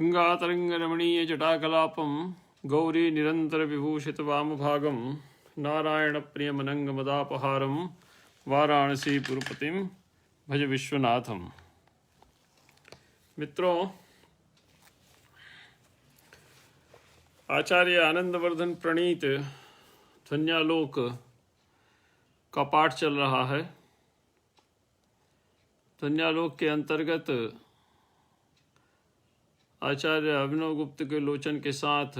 गङ्गातरङ्गरमणीयजटाकलापं गौरी निरन्तरविभूषितवामभागं नारायणप्रियमनङ्गमदापहारं वाराणसीपुरपतिं भज विश्वनाथम। मित्रों, आचार्य आनंदवर्धन प्रणीत ध्वन्यालोक का पाठ चल रहा है। ध्वन्यालोक के अंतर्गत आचार्य अभिनव गुप्त के लोचन के साथ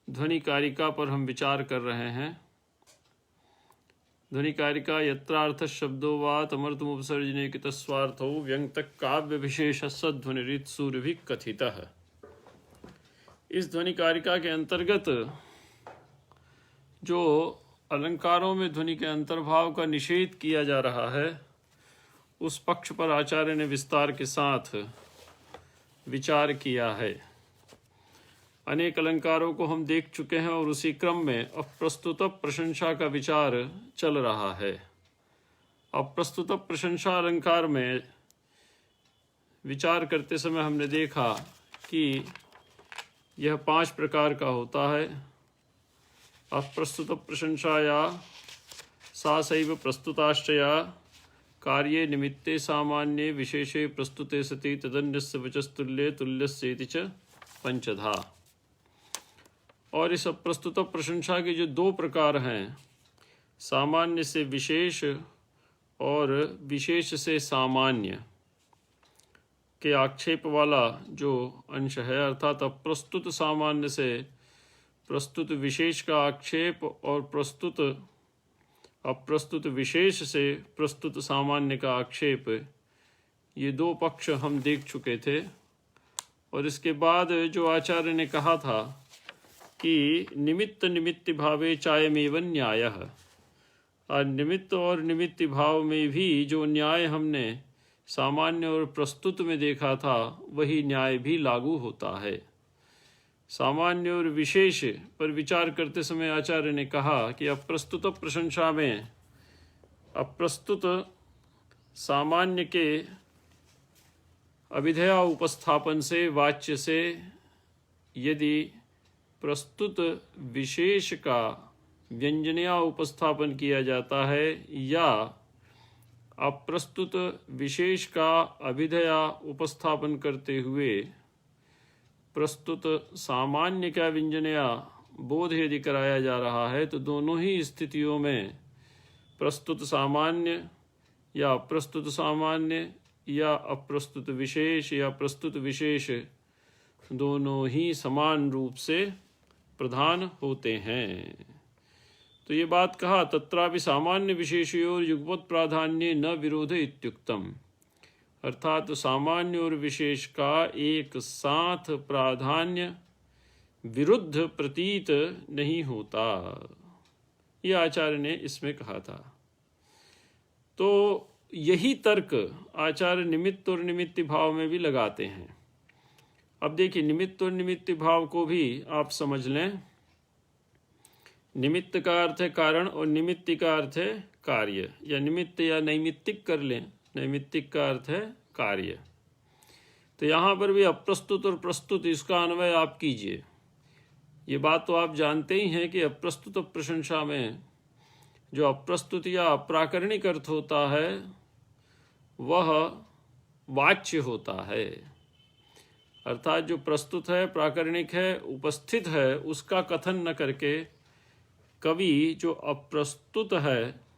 ध्वनि कारिका पर हम विचार कर रहे हैं। ध्वनि कारिका यत्रार्थ शब्दो वा तमर्थमुपसर्जने कितस्वार्थो व्यंगतक काव्य विशेष सध्वनिरित सूर्यभि कथितः। इस ध्वनि कारिका के अंतर्गत जो अलंकारों में ध्वनि के अंतर्भाव का निषेध किया जा रहा है, उस पक्ष पर आचार्य ने विस्तार के साथ विचार किया है। अनेक अलंकारों को हम देख चुके हैं और उसी क्रम में अप्रस्तुत प्रशंसा का विचार चल रहा है। अप्रस्तुत प्रशंसा अलंकार में विचार करते समय हमने देखा कि यह 5 प्रकार का होता है। अप्रस्तुत प्रशंसाया सा सैव प्रस्तुताश्चया कार्ये निमित्ते सामान्ये विशेषे प्रस्तुते सति तदन्यस्य वचस्तुल्ये तुल्यस्येति च पंचधा। और इस अप्रस्तुत प्रशंसा के जो 2 प्रकार हैं, सामान्य से विशेष और विशेष से सामान्य के आक्षेप वाला जो अंश है, अर्थात अप्रस्तुत सामान्य से प्रस्तुत विशेष का आक्षेप और अप्रस्तुत विशेष से प्रस्तुत सामान्य का आक्षेप, ये 2 पक्ष हम देख चुके थे। और इसके बाद जो आचार्य ने कहा था कि निमित्त निमित्त भावे चायमेव न्यायः, और निमित्त और निमित्त भाव में भी जो न्याय हमने सामान्य और प्रस्तुत में देखा था, वही न्याय भी लागू होता है। सामान्य और विशेष पर विचार करते समय आचार्य ने कहा कि अप्रस्तुत प्रशंसा में अप्रस्तुत सामान्य के अभिधेया उपस्थापन से, वाच्य से, यदि प्रस्तुत विशेष का व्यंजनीय उपस्थापन किया जाता है या अप्रस्तुत विशेष का अभिधेया उपस्थापन करते हुए प्रस्तुत सामान्य का व्यंजनीय बोध यदि कराया जा रहा है, तो दोनों ही स्थितियों में प्रस्तुत सामान्य या अप्रस्तुत सामान्य या अप्रस्तुत विशेष या प्रस्तुत विशेष दोनों ही समान रूप से प्रधान होते हैं। तो ये बात कहा, तत्रापि सामान्य विशेषयोर युगपत् प्राधान्ये न विरोध इत्युक्तम, अर्थात सामान्य और विशेष का एक साथ प्राधान्य विरुद्ध प्रतीत नहीं होता, यह आचार्य ने इसमें कहा था। तो यही तर्क आचार्य निमित्त और निमित्त भाव में भी लगाते हैं। अब देखिए, निमित्त और निमित्त भाव को भी आप समझ लें। निमित्त का अर्थ है कारण और निमित्त का अर्थ है कार्य, या निमित्त या नैमित्तिक कर लें। नैमित्तिक का अर्थ है कार्य। तो यहाँ पर भी अप्रस्तुत और प्रस्तुत, इसका अन्वय आप कीजिए। ये बात तो आप जानते ही हैं कि अप्रस्तुत प्रशंसा में जो अप्रस्तुत या अप्राकरणिक अर्थ होता है, वह वाच्य होता है। अर्थात जो प्रस्तुत है, प्राकरणिक है, उपस्थित है, उसका कथन न करके कवि जो अप्रस्तुत है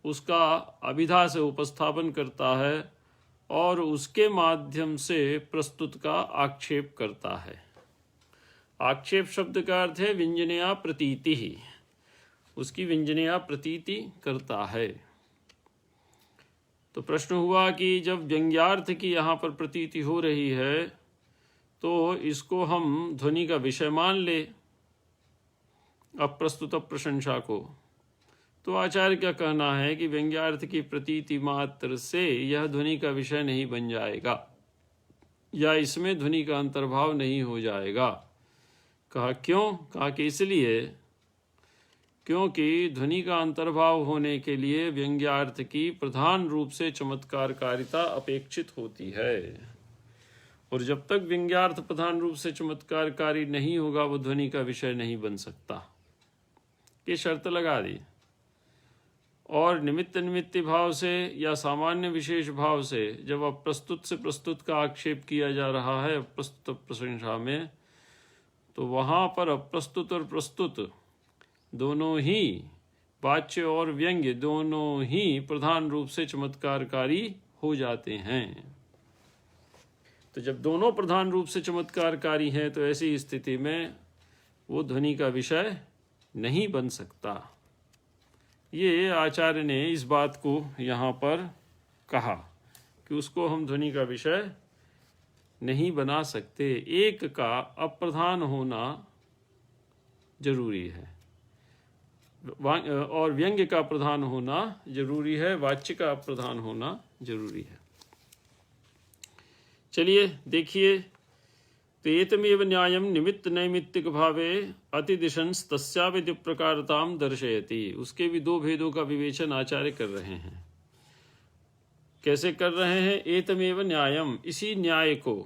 उसका अभिधा से उपस्थापन करता है और उसके माध्यम से प्रस्तुत का आक्षेप करता है। आक्षेप शब्द का अर्थ है व्यंजनीय प्रतीति ही, उसकी व्यंजनीय प्रतीति करता है। तो प्रश्न हुआ कि जब व्यंग्यार्थ की यहाँ पर प्रतीति हो रही है, तो इसको हम ध्वनि का विषय मान ले, अप्रस्तुत प्रशंसा को। तो आचार्य का कहना है कि व्यंग्यार्थ की प्रतीति मात्र से यह ध्वनि का विषय नहीं बन जाएगा, या इसमें ध्वनि का अंतर्भाव नहीं हो जाएगा। कहा क्यों? कहा कि इसलिए क्योंकि ध्वनि का अंतर्भाव होने के लिए व्यंग्यार्थ की प्रधान रूप से चमत्कारकारिता अपेक्षित होती है। और जब तक व्यंग्यार्थ प्रधान रूप से चमत्कारकारी नहीं होगा वो ध्वनि का विषय नहीं बन सकता। ये शर्त लगा दी। और निमित्त निमित्ति भाव से या सामान्य विशेष भाव से जब अप्रस्तुत से प्रस्तुत का आक्षेप किया जा रहा है अप्रस्तुत प्रशंसा में, तो वहाँ पर अप्रस्तुत और प्रस्तुत दोनों ही, वाच्य और व्यंग्य दोनों ही प्रधान रूप से चमत्कारकारी हो जाते हैं। तो जब दोनों प्रधान रूप से चमत्कारकारी हैं तो ऐसी स्थिति में वो ध्वनि का विषय नहीं बन सकता। ये आचार्य ने इस बात को यहाँ पर कहा कि उसको हम ध्वनि का विषय नहीं बना सकते। एक का अप्रधान होना जरूरी है और व्यंग्य का प्रधान होना जरूरी है, वाच्य का अप्रधान होना जरूरी है। चलिए देखिए, तो एतमेव न्यायम निमित्त नैमित्तिक भावे अतिदिशंस तस्याविधि प्रकारताम दर्शयति। उसके भी दो भेदों का विवेचन आचार्य कर रहे हैं। कैसे कर रहे हैं? एतमेव न्यायम, इसी न्याय को,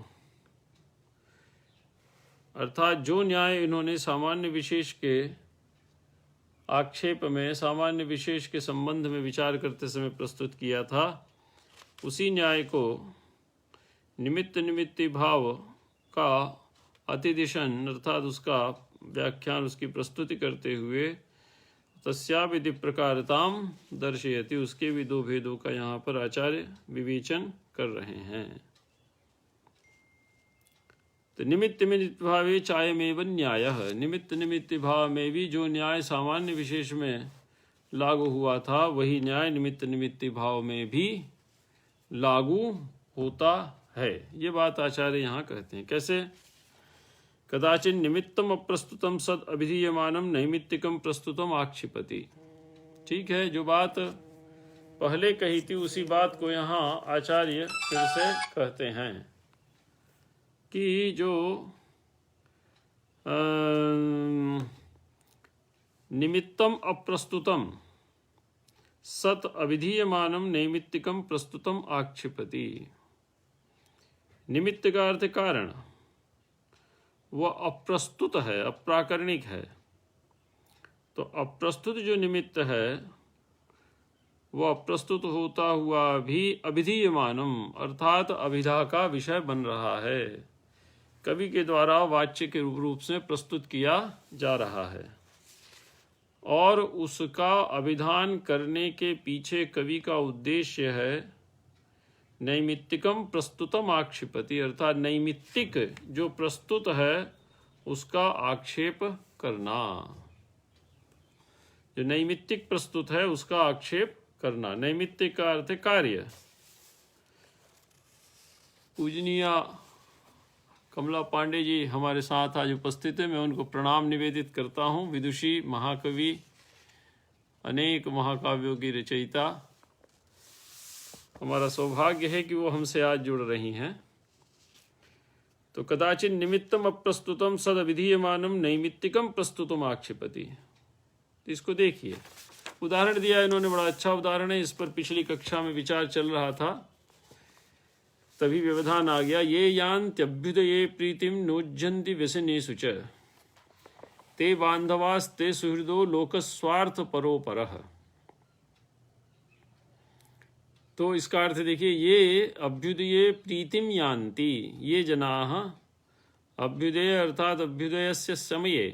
अर्थात जो न्याय इन्होंने सामान्य विशेष के आक्षेप में, सामान्य विशेष के संबंध में विचार करते समय प्रस्तुत किया था, उसी न्याय को निमित्त निमित्ति भाव का अतिदिशन अर्थात उसका व्याख्यान, उसकी प्रस्तुति करते हुए तस्याविधि प्रकारताम दर्शयति, उसके भी दो भेदों का यहाँ पर आचार्य विवेचन कर रहे हैं। तो निमित्त निमित्त भावे चायमेव न्यायः, निमित्त निमित्त भाव में भी जो न्याय सामान्य विशेष में लागू हुआ था वही न्याय निमित्त निमित्त भाव में भी लागू होता है। ये बात आचार्य यहाँ कहते हैं। कैसे? कदाचित निमित्तम अप्रस्तुतम सद अभिधीयमानम नैमित्तिकम प्रस्तुतम आक्षिपति। ठीक है, जो बात पहले कही थी उसी बात को यहाँ आचार्य फिर से कहते हैं कि जो निमित्तम अप्रस्तुतम सत अभिधीयमानम नैमित्तिकम प्रस्तुतम आक्षिपति। निमित्त का अर्थ कारण, वह अप्रस्तुत है, अप्राकरणिक है। तो अप्रस्तुत जो निमित्त है वह अप्रस्तुत होता हुआ भी अभिधीयमानम अर्थात अभिधा का विषय बन रहा है, कवि के द्वारा वाच्य के रूप से प्रस्तुत किया जा रहा है। और उसका अभिधान करने के पीछे कवि का उद्देश्य है नैमित्तिकम प्रस्तुतम आक्षिपति, अर्थात नैमित्तिक जो प्रस्तुत है उसका आक्षेप करना। जो नैमित्तिक प्रस्तुत है उसका आक्षेप करना। नैमित्तिक का अर्थ कार्य। पूजनीय कमला पांडे जी हमारे साथ आज उपस्थित है, मैं उनको प्रणाम निवेदित करता हूँ। विदुषी, महाकवि, अनेक महाकाव्यों की रचयिता। हमारा सौभाग्य है कि वो हमसे आज जुड़ रही हैं। तो कदाचित निमित्तम अप्रस्तुतम सद अभिधीयमानम नैमित्तिकम प्रस्तुतम आक्षिपति। तो इसको देखिए, उदाहरण दिया इन्होंने, बड़ा अच्छा उदाहरण है। इस पर पिछली कक्षा में विचार चल रहा था, तभी व्यवधान आ गया। ये यान्त्यभ्युदये प्रीतिम नोज्जन्ति व्यसनेषु च ते बान्धवास्ते सुहृदो लोकस्वार्थ परोपरः। तो इसका अर्थ देखिए, ये अभ्युदये प्रीतिम यान्ति, ये जनाः अभ्युदय अर्थात अभ्युदयस्य समये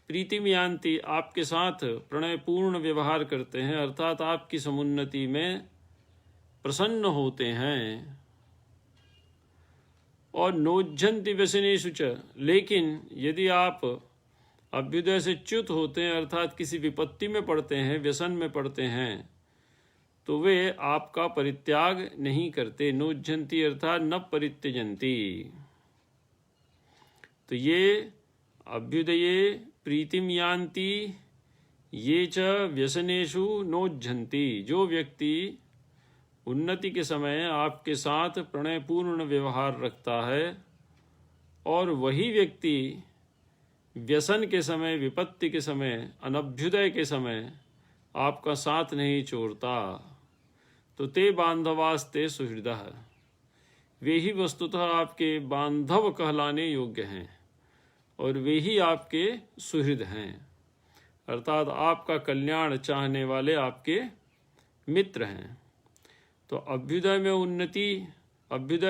प्रीतिम यान्ति, आपके साथ प्रणयपूर्ण व्यवहार करते हैं, अर्थात आपकी समुन्नति में प्रसन्न होते हैं। और नोज्जन्ति व्यसनेषु च, लेकिन यदि आप अभ्युदय से च्युत होते हैं अर्थात किसी विपत्ति में पड़ते हैं, व्यसन में पड़ते हैं, तो वे आपका परित्याग नहीं करते। नोज्जन्ति अर्थात न परित्यजन्ति। तो ये अभ्युदये प्रीतिम यान्ति ये च व्यसनेषु नोज्जन्ति, जो व्यक्ति उन्नति के समय आपके साथ प्रणयपूर्ण व्यवहार रखता है और वही व्यक्ति व्यसन के समय, विपत्ति के समय, अनभ्युदय के समय आपका साथ नहीं छोड़ता, तो ते बांधवास्ते सुहृदः, वे ही वस्तुतः आपके बांधव कहलाने योग्य हैं और वे ही आपके सुहृद हैं, अर्थात आपका कल्याण चाहने वाले आपके मित्र हैं। तो अभ्युदय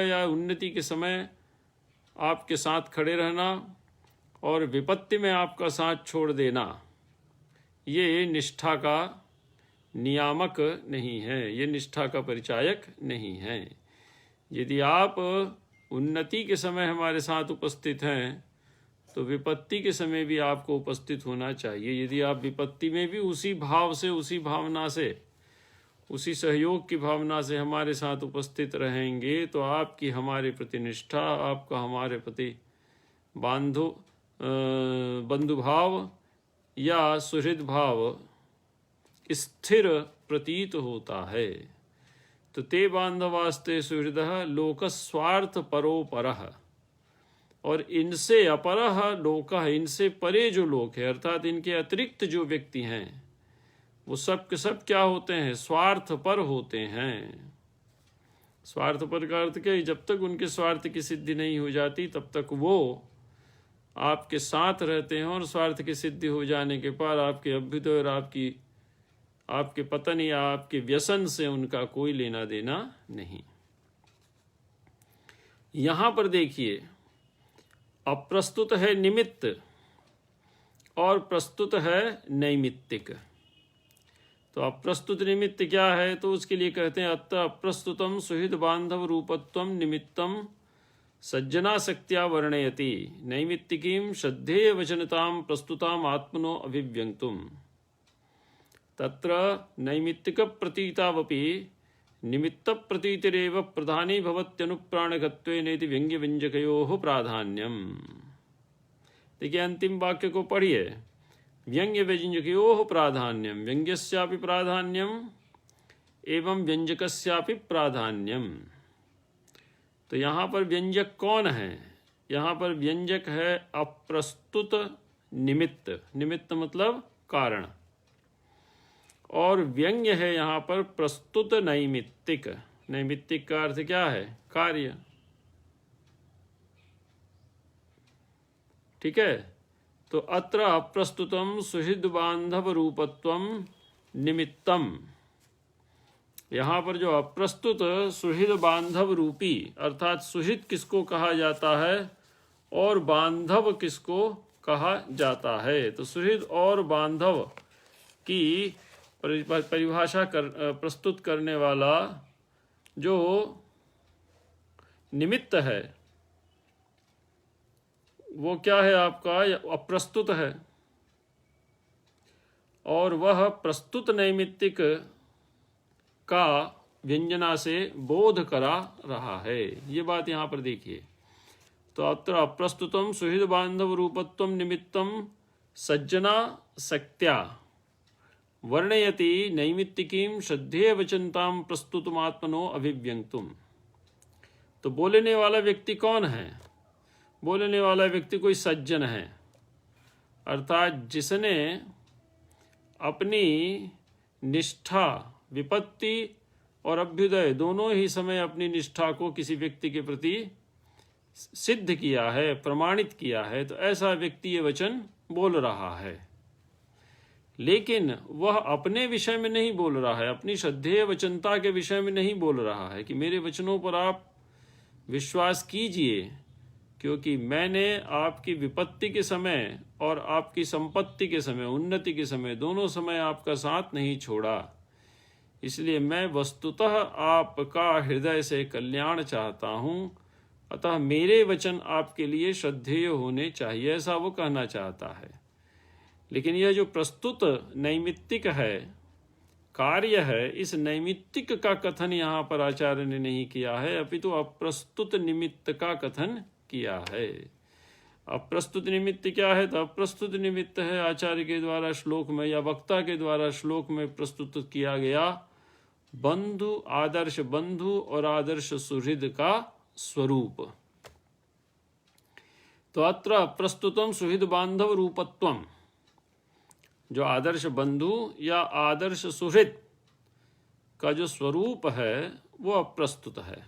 या उन्नति के समय आपके साथ खड़े रहना और विपत्ति में आपका साथ छोड़ देना, ये निष्ठा का नियामक नहीं है, ये निष्ठा का परिचायक नहीं है। यदि आप उन्नति के समय हमारे साथ उपस्थित हैं तो विपत्ति के समय भी आपको उपस्थित होना चाहिए। यदि आप विपत्ति में भी उसी भाव से, उसी भावना से, उसी सहयोग की भावना से हमारे साथ उपस्थित रहेंगे तो आपकी हमारे प्रति निष्ठा, आपका हमारे प्रति बंधुभाव या सुहृद भाव स्थिर प्रतीत होता है। तो ते बांधवास्ते सुहृदः लोकस्वार्थ परोपरः, और इनसे अपरः लोकः, इनसे परे जो लोक है अर्थात इनके अतिरिक्त जो व्यक्ति हैं वो सब के सब क्या होते हैं? स्वार्थ पर होते हैं। स्वार्थ पर का अर्थ क्या है? जब तक उनके स्वार्थ की सिद्धि नहीं हो जाती तब तक वो आपके साथ रहते हैं, और स्वार्थ की सिद्धि हो जाने के बाद आपके अभ्युदय और आपके पतन या आपके व्यसन से उनका कोई लेना देना नहीं। यहां पर देखिए, अप्रस्तुत है निमित्त और प्रस्तुत है नैमित्तिक। तो अप्रस्तुत निमित्त क्या है? तो उसके लिए कहते हैं अत्र अप्रस्तुतम सुहृद बांधव रूपत्वम निमित्तम सज्जनाशक्त्या वर्णयति नैमित्तिकीं श्रद्धेय वचनतां प्रस्तुताम् आत्मनो अभिव्यक्तुम्। तत्र नैमित्तिक प्रतीतावपि निमित्त प्रतीतिरेव प्रधानी भवत्यनुप्राणकत्वेनेति व्यंग्यव्यंजकयोः प्राधान्यम। देखिए अंतिम वाक्य को पढ़िए, व्यंग्यव्यंजकयोः प्राधान्यम, व्यंग्यस्यापि प्राधान्यम एवं व्यंजकस्यापि प्राधान्यम। तो यहाँ पर व्यंजक कौन है? यहाँ पर व्यंजक है अप्रस्तुत निमित्त, निमित्त मतलब कारण, और व्यंग्य है यहाँ पर प्रस्तुत नैमित्तिक। नैमित्तिक का अर्थ क्या है? कार्य। ठीक है, तो अत्र अप्रस्तुतम सुहृद बांधव रूपत्वम निमित्तम, यहाँ पर जो अप्रस्तुत सुहृद बांधव रूपी, अर्थात सुहृद किसको कहा जाता है और बांधव किसको कहा जाता है? तो सुहृद और बांधव की परिभाषा प्रस्तुत करने वाला जो निमित्त है वो क्या है? आपका अप्रस्तुत है, और वह प्रस्तुत नैमित्तिक का व्यंजना से बोध करा रहा है। ये बात यहाँ पर देखिए। तो अत्र अप्रस्तुतम सुहृद बांधव रूपत्वम निमित्तम सज्जना शक्त्या वर्णयति नैमित्तिकीं श्रद्धेय वचनतां प्रस्तुतमात्मनो अभिव्यक्तुम्। तो बोलने वाला व्यक्ति कौन है? बोलने वाला व्यक्ति कोई सज्जन है, अर्थात जिसने अपनी निष्ठा, विपत्ति और अभ्युदय दोनों ही समय अपनी निष्ठा को किसी व्यक्ति के प्रति सिद्ध किया है, प्रमाणित किया है। तो ऐसा व्यक्ति ये वचन बोल रहा है, लेकिन वह अपने विषय में नहीं बोल रहा है, अपनी श्रद्धेय वचनता के विषय में नहीं बोल रहा है कि मेरे वचनों पर आप विश्वास कीजिए, क्योंकि मैंने आपकी विपत्ति के समय और आपकी संपत्ति के समय, उन्नति के समय, दोनों समय आपका साथ नहीं छोड़ा। इसलिए मैं वस्तुतः आपका हृदय से कल्याण चाहता हूँ, अतः मेरे वचन आपके लिए श्रद्धेय होने चाहिए, ऐसा वो कहना चाहता है। लेकिन यह जो प्रस्तुत नैमित्तिक है, कार्य है, इस नैमित्तिक का कथन यहाँ पर आचार्य ने नहीं किया है, अपितु अप्रस्तुत निमित्त का कथन किया है। अप्रस्तुत निमित्त क्या है? तो अप्रस्तुत निमित्त है आचार्य के द्वारा श्लोक में या वक्ता के द्वारा श्लोक में प्रस्तुत किया गया बंधु, आदर्श बंधु और आदर्श सुहृद का स्वरूप। तो अत्र प्रस्तुतम सुहृद बांधव रूपत्वम, जो आदर्श बंधु या आदर्श सुहृद का जो स्वरूप है वो अप्रस्तुत है,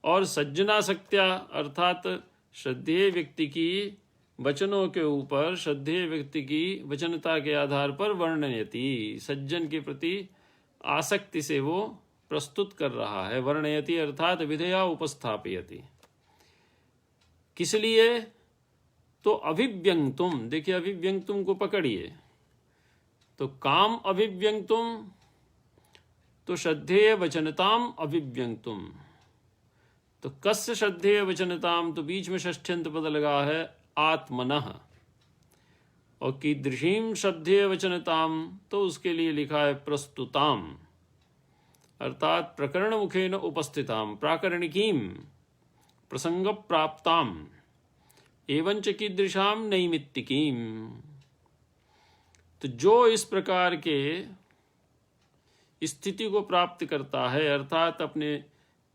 और सज्जनासक्त्या अर्थात श्रद्धेय व्यक्ति की वचनों के ऊपर श्रद्धेय व्यक्ति की वचनता के आधार पर वर्णयति, सज्जन के प्रति आसक्ति से वो प्रस्तुत कर रहा है। वर्णयति अर्थात विधेया उपस्थापयति। किस लिए? तो अभिव्यंगतुम, देखिए अभिव्यंगतुम को पकड़िए, तो काम अभिव्यंगतुम, तो श्रद्धेय वचनताम अभिव्यंगतुम, तो कस्य श्रद्धेय वचनताम, तो बीच में षष्ठ्यंत पद लगा है आत्मनः, और कीदृशीम श्रद्धेय वचनताम, तो उसके लिए लिखा है प्रस्तुताम अर्थात प्रकरण मुखेन उपस्थिताम, प्राकरणिकीम प्रसंग प्राप्ताम, एवंच कीदृशाम नैमित्तिकीम। तो जो इस प्रकार के स्थिति को प्राप्त करता है अर्थात अपने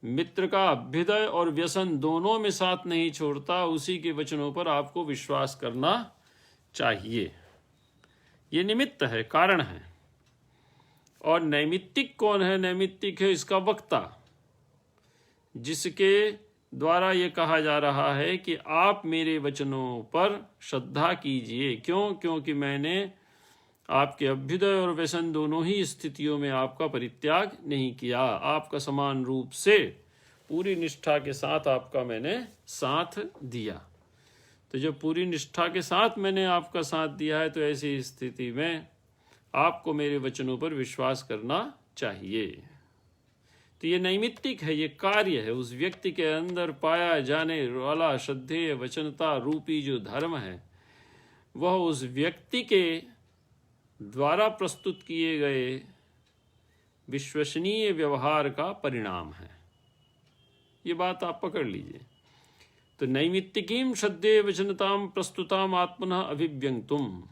मित्र का अभ्युदय और व्यसन दोनों में साथ नहीं छोड़ता, उसी के वचनों पर आपको विश्वास करना चाहिए। ये निमित्त है, कारण है। और नैमित्तिक कौन है? नैमित्तिक है इसका वक्ता, जिसके द्वारा ये कहा जा रहा है कि आप मेरे वचनों पर श्रद्धा कीजिए। क्यों? क्योंकि मैंने आपके अभ्युदय और व्यसन दोनों ही स्थितियों में आपका परित्याग नहीं किया, आपका समान रूप से पूरी निष्ठा के साथ आपका मैंने साथ दिया। तो जब पूरी निष्ठा के साथ मैंने आपका साथ दिया है, तो ऐसी स्थिति में आपको मेरे वचनों पर विश्वास करना चाहिए। तो ये नैमित्तिक है, ये कार्य है। उस व्यक्ति के अंदर पाया जाने वाला श्रद्धेय वचनता रूपी जो धर्म है, वह उस व्यक्ति के द्वारा प्रस्तुत किए गए विश्वसनीय व्यवहार का परिणाम है। ये बात आप पकड़ लीजिए। तो नैमित्तिकीम श्रद्धेय वचनताम प्रस्तुताम आत्मनः अभिव्यंगतुम,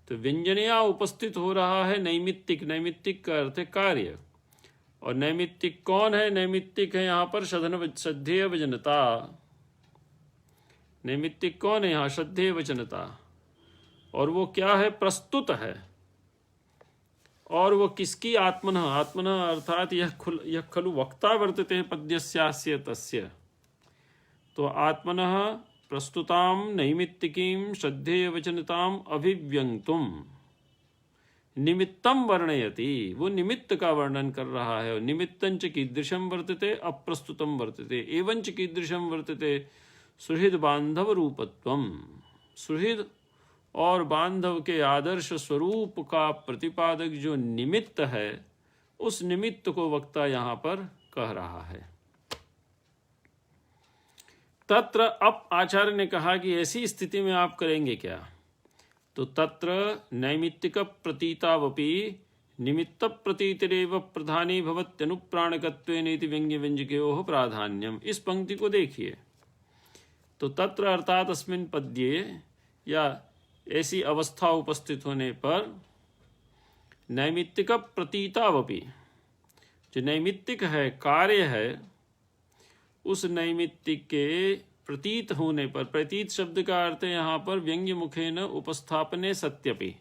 तो व्यंजनया उपस्थित हो रहा है नैमित्तिक। नैमित्तिक का अर्थ है कार्य। और नैमित्तिक कौन है? नैमित्तिक है यहाँ पर श्रद्धेय वचनता। नैमित्तिक कौन है यहाँ? श्रद्धेय वचनता। और वो क्या है? प्रस्तुत है। और वो किसकी? आत्मनः। आत्मनः अर्थात यह खलु वक्ता वर्तते पद्यस्यास्य तस्य। तो आत्मनः प्रस्तुताम नैमित्तिकीम श्रद्धेय वचनताम अभिव्यंगतुम निमित्तम वर्णयति, वो निमित्त का वर्णन कर रहा है। निमित्तंच कीदृशम वर्तते अप्रस्तुतम वर्तते, एवंच कीदृशम वर्तते सुहृद बांधव रूपत्वम। सुहृद और बांधव के आदर्श स्वरूप का प्रतिपादक जो निमित्त है, उस निमित्त को वक्ता यहाँ पर कह रहा है। तत्र, अब आचार्य ने कहा कि ऐसी स्थिति में आप करेंगे क्या? तो तत्र नैमित्तिक प्रतीतावपि निमित्त प्रतीतिरेव प्रधानी भवत्यनुप्राणकत्वेनेति व्यंग्य व्यंजकयोः प्राधान्यम। इस पंक्ति को देखिए। तो तत्र अर्थात अस्मिन् पद्ये, या ऐसी अवस्था उपस्थित होने पर, नैमित्तिक प्रतीतावपि, जो नैमित्तिक है, कार्य है, उस नैमित्तिक के प्रतीत होने पर, प्रतीत शब्द का अर्थ है यहाँ पर व्यंग्य मुखेन उपस्थापने सत्यपि,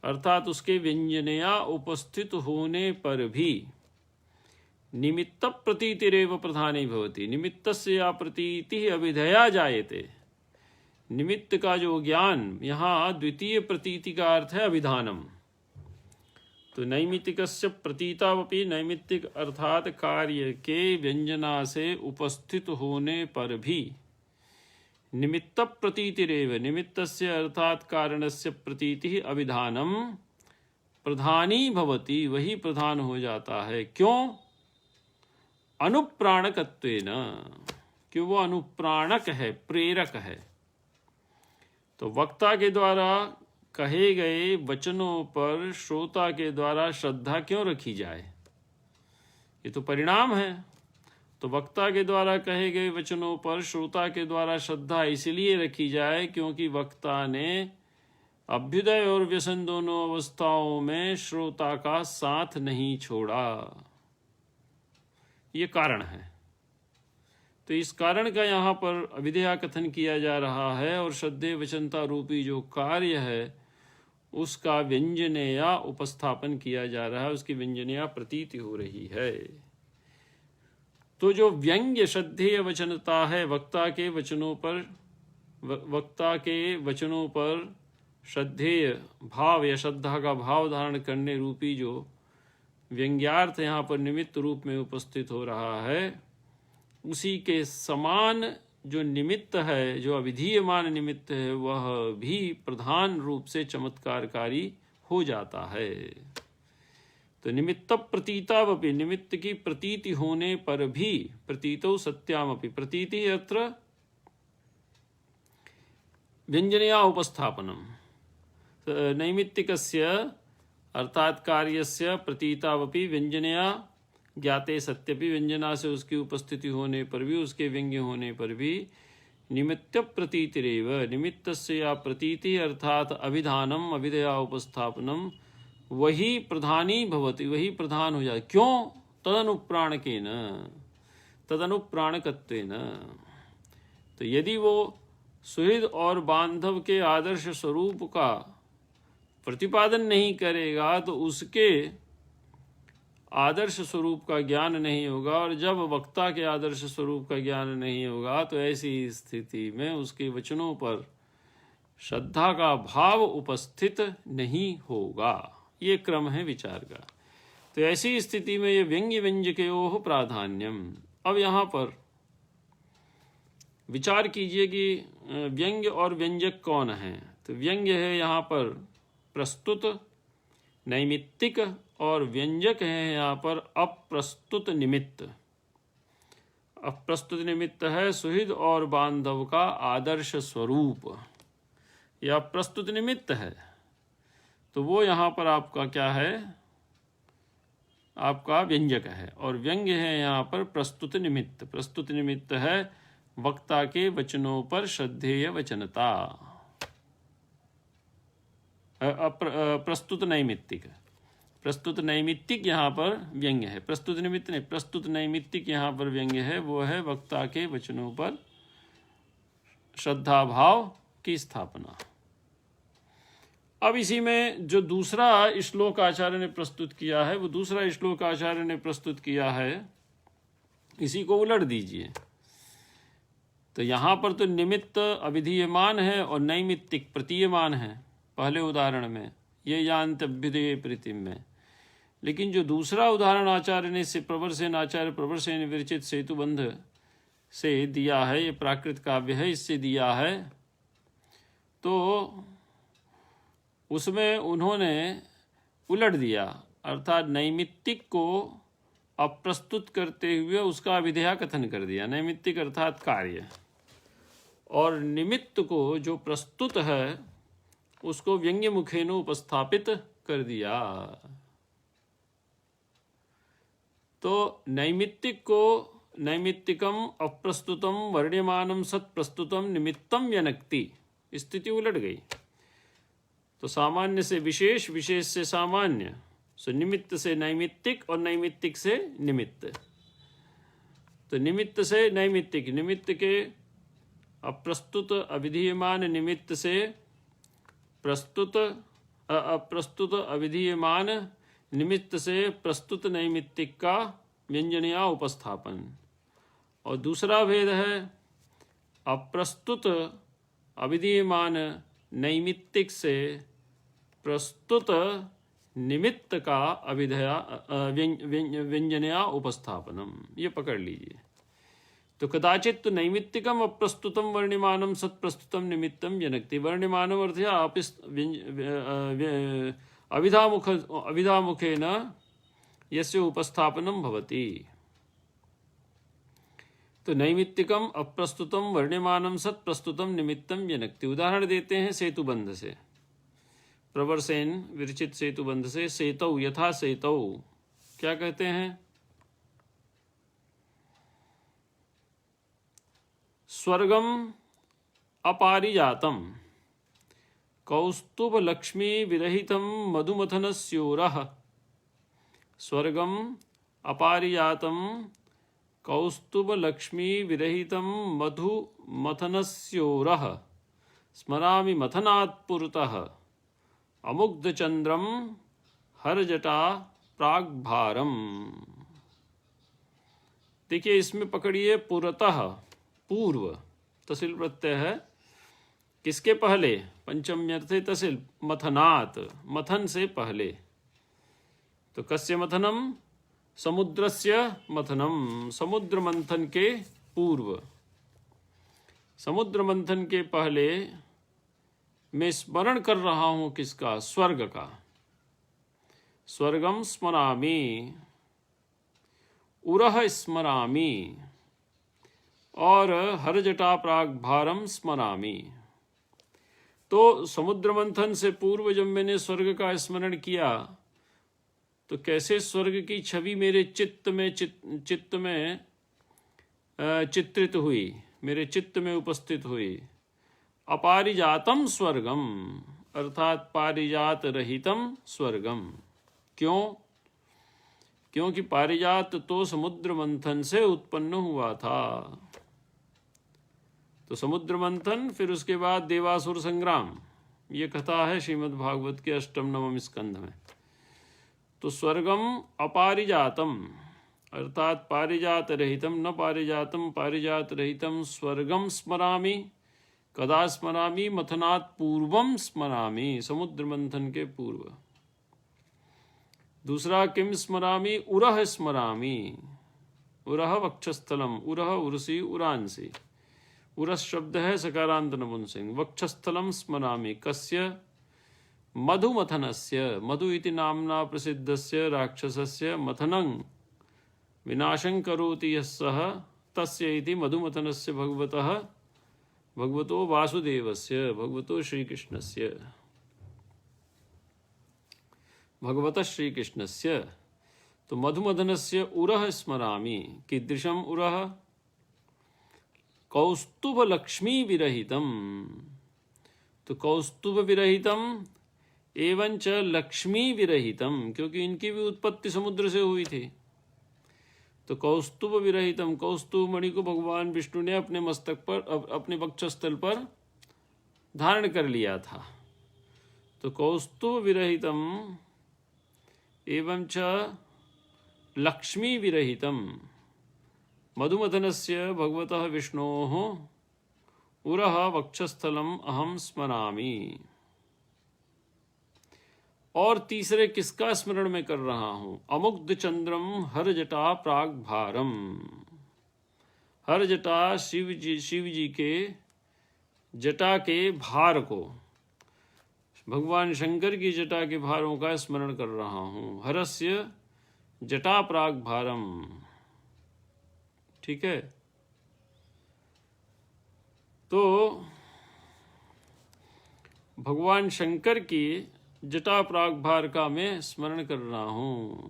अर्थात उसके व्यंजनया उपस्थित होने पर भी निमित्त प्रतीतिरेव प्रधानी भवति। निमित्तस्य या प्रतीति अभिधेया जायते। निमित्त का जो ज्ञान, यहाँ द्वितीय प्रतीति का अर्थ है अभिधानम। तो नैमित्तिकस्य प्रतीतावपि, नैमित्तिक अर्थात कार्य के व्यंजना से उपस्थित होने पर भी, निमित्त प्रतीतिरेव, निमित्तस्य अर्थात कारणस्य प्रतीति अभिधानम प्रधानी भवति, वही प्रधान हो जाता है। क्यों? अनुप्राणकत्वेन, क्यों? वो अनुप्राणक है, प्रेरक है। तो वक्ता के द्वारा कहे गए वचनों पर श्रोता के द्वारा श्रद्धा क्यों रखी जाए? ये तो परिणाम है। तो वक्ता के द्वारा कहे गए वचनों पर श्रोता के द्वारा श्रद्धा इसलिए रखी जाए क्योंकि वक्ता ने अभ्युदय और व्यसन दोनों अवस्थाओं में श्रोता का साथ नहीं छोड़ा। ये कारण है। तो इस कारण का यहाँ पर अविधेया कथन किया जा रहा है, और श्रद्धेय वचनता रूपी जो कार्य है उसका व्यंजनया उपस्थापन किया जा रहा है, उसकी व्यंजनया प्रतीति हो रही है। तो जो व्यंग्य श्रद्धेय वचनता है, वक्ता के वचनों पर श्रद्धेय भाव या श्रद्धा का भाव धारण करने रूपी जो व्यंग्यार्थ यहाँ पर निमित्त रूप में उपस्थित हो रहा है, उसी के समान जो निमित्त है, जो अविधीयमान निमित्त है, वह भी प्रधान रूप से चमत्कारकारी हो जाता है। तो निमित्त प्रतीतावपि, निमित्त की प्रतीति होने पर भी, प्रतीतौ सत्यामपि, प्रतीति अत्र व्यंजनया उपस्थापनम, नैमित्तिकस्य अर्थात कार्यस्य प्रतीतावपि व्यंजनया ज्ञाते सत्यपि, व्यंजना से उसकी उपस्थिति होने पर भी, उसके व्यंग्य होने पर भी, निमित्त प्रतीतिरेव, निमित्तस्य या प्रतीति अर्थात अभिधानम अभिधया उपस्थापनम, वही प्रधानी भवति, वही प्रधान हो जाए। क्यों? तदनुप्राणकेन, तदनुप्राणकत्वेन। तो यदि वो सुहृद और बांधव के आदर्श स्वरूप का प्रतिपादन नहीं करेगा तो उसके आदर्श स्वरूप का ज्ञान नहीं होगा, और जब वक्ता के आदर्श स्वरूप का ज्ञान नहीं होगा तो ऐसी स्थिति में उसके वचनों पर श्रद्धा का भाव उपस्थित नहीं होगा। ये क्रम है विचार का। तो ऐसी स्थिति में ये व्यंग्य व्यंजकयोः प्राधान्यम। अब यहाँ पर विचार कीजिए कि व्यंग्य और व्यंजक कौन है। तो व्यंग्य है यहाँ पर प्रस्तुत, नैमित्तिक, और व्यंजक है यहाँ पर अप्रस्तुत निमित्त। अप्रस्तुत निमित्त है सुहृद और बांधव का आदर्श स्वरूप, यह प्रस्तुत निमित्त है। तो वो यहाँ पर आपका क्या है? आपका व्यंजक है। और व्यंग्य है यहाँ पर प्रस्तुत निमित्त। प्रस्तुत निमित्त है वक्ता के वचनों पर श्रद्धेय वचनता। प्रस्तुत नैमित्तिक, प्रस्तुत नैमित्तिक यहाँ पर व्यंग्य है। प्रस्तुत निमित्त नहीं, प्रस्तुत नैमित्तिक यहाँ पर व्यंग्य है। वो है वक्ता के वचनों पर श्रद्धा भाव की स्थापना। अब इसी में जो दूसरा श्लोक आचार्य ने प्रस्तुत किया है, वो दूसरा श्लोक आचार्य ने प्रस्तुत किया है, इसी को उलट दीजिए। तो यहाँ पर तो निमित्त अविधीयमान है और नैमित्तिक प्रतीयमान है पहले उदाहरण में, ये जानत अभ्युदय प्रीतिम में। लेकिन जो दूसरा उदाहरण आचार्य ने आचार्य प्रवरसेन विरचित सेतुबंध से दिया है, ये प्राकृत काव्य है, इससे दिया है, तो उसमें उन्होंने उलट दिया। अर्थात नैमित्तिक को अप्रस्तुत करते हुए उसका अभिधेय कथन कर दिया। नैमित्तिक अर्थात कार्य, और निमित्त को जो प्रस्तुत है उसको व्यंग्य मुखेन उपस्थापित कर दिया। तो नैमित्तिक को नैमित्तिकम अप्रस्तुतम वर्ण्यमानम सत्प्रस्तुतम निमित्तम व्यनक्ति, स्थिति उलट गई। तो सामान्य से विशेष, विशेष से सामान्य, सो निमित्त से नैमित्तिक और नैमित्तिक से निमित्त। तो निमित्त से नैमित्तिक, निमित्त के अप्रस्तुत अविधीयमान निमित्त से प्रस्तुत अप्रस्तुत अविधीयमान निमित्त से प्रस्तुत नैमित्तिक का व्यंजनया उपस्थापन। और दूसरा भेद है अप्रस्तुत अविधीयमान नैमित्तिक से प्रस्तुत निमित्त का अभिधया व्यंजनया उपस्थापनम। ये पकड़ लीजिए। तो कदाचित तो नैमित्तिकम अप्रस्तुतम वर्ण्यमानम सत्प्रस्तुतम निमित्तम जनक्ति। वर्ण्यमानम अर्थ अभिधामुखेन यस्य उपस्थापनम भवति। तो नैमित्तिकम अप्रस्तुतम वर्ण्यमानम सत्प्रस्तुतम निमित्तम जनक्ति। उदाहरण देते हैं सेतुबंध से, प्रवरसेन विरचित सेतुबंध से। सेतौ यथा सेतौ, क्या कहते हैं? स्वर्गम अपारिजातम कौस्तुभ लक्ष्मी विरहितम मधुमथनस्योरः। स्वर्गम अपारिजातम कौस्तुभ लक्ष्मी विरहितम मधुमथनस्योरः। स्मरामि मथनात् पुरतः अमुग्धचंद्रम हरजटा प्राग्भारम। देखिए इसमें पकड़िए पुरतः, पूर्व तसिल प्रत्यय है, किसके पहले? पंचम्यर्थे तसिल, मथनात्, मथन से पहले। तो कस्य मथनम? समुद्रस्य मथनम, समुद्र मंथन के पूर्व, समुद्र मंथन के पहले मैं स्मरण कर रहा हूं किसका? स्वर्ग का। स्वर्गम स्मरामि, उरह स्मरामि, और हर जटा प्राग भारम स्मरामि। तो समुद्र मंथन से पूर्व जब मैंने स्वर्ग का स्मरण किया तो कैसे स्वर्ग की छवि मेरे चित्त में चित्रित हुई, मेरे चित्त में उपस्थित हुई। अपारिजातम स्वर्गम, अर्थात पारिजात रहितम स्वर्गम। क्यों? क्योंकि पारिजात तो समुद्र मंथन से उत्पन्न हुआ था। तो समुद्र मंथन, फिर उसके बाद देवासुर संग्राम, ये कथा है श्रीमद् भागवत के 8वें 9वें स्कंध में। तो स्वर्गम अपारिजातम, अर्थात पारिजात रहितम, न पारिजातम, पारिजात रहितम स्वर्गम स्मरामि। कदा स्मरामि? मथनात् पूर्वम स्मरामि, समुद्र मंथन के पूर्व। दूसरा किम स्मरामि? उरह स्मरामि। उरह वक्षस्थलम, उरह उर्सी, उरांसी। उरस शब्द है सकारांत नपुंसक। वक्षस्थलम स्मरामि, कस्य? मधुमथनस्य, मधु इति नाम्ना प्रसिद्धस्य राक्षसस्य मथनं विनाशं करोति यस्सः तस्य इति मधुमथनस्य भगवतो वासुदेवस्य, भगवतो श्रीकृष्णस्य, भगवतः श्रीकृष्णस्य। तो मधुमथनस्य उरह स्मरामि। कीदृशम् उरह? कौस्तुभ लक्ष्मी विरहितम। तो कौस्तुभ विरहितम एवं च लक्ष्मी विरहितम, क्योंकि इनकी भी उत्पत्ति समुद्र से हुई थी। तो कौस्तुभ विरहितम, कौस्तुभ मणि को भगवान विष्णु ने अपने मस्तक पर, अपने वक्षस्थल पर धारण कर लिया था। तो कौस्तुभ विरहितम एवं च लक्ष्मी विरहितम मधुमथनस्य भगवतः विष्णोः उरह वक्षस्थलम अहम स्मरामि। और तीसरे किसका स्मरण में कर रहा हूं? अमुग्ध चंद्रम हर जटा प्राग भारम। हर जटा शिव जी के जटा के भार को, भगवान शंकर की जटा के भारों का स्मरण कर रहा हूं। हरस्य जटा प्राग भारम, ठीक है। तो भगवान शंकर की जटा प्राग भार का मैं स्मरण कर रहा हूं।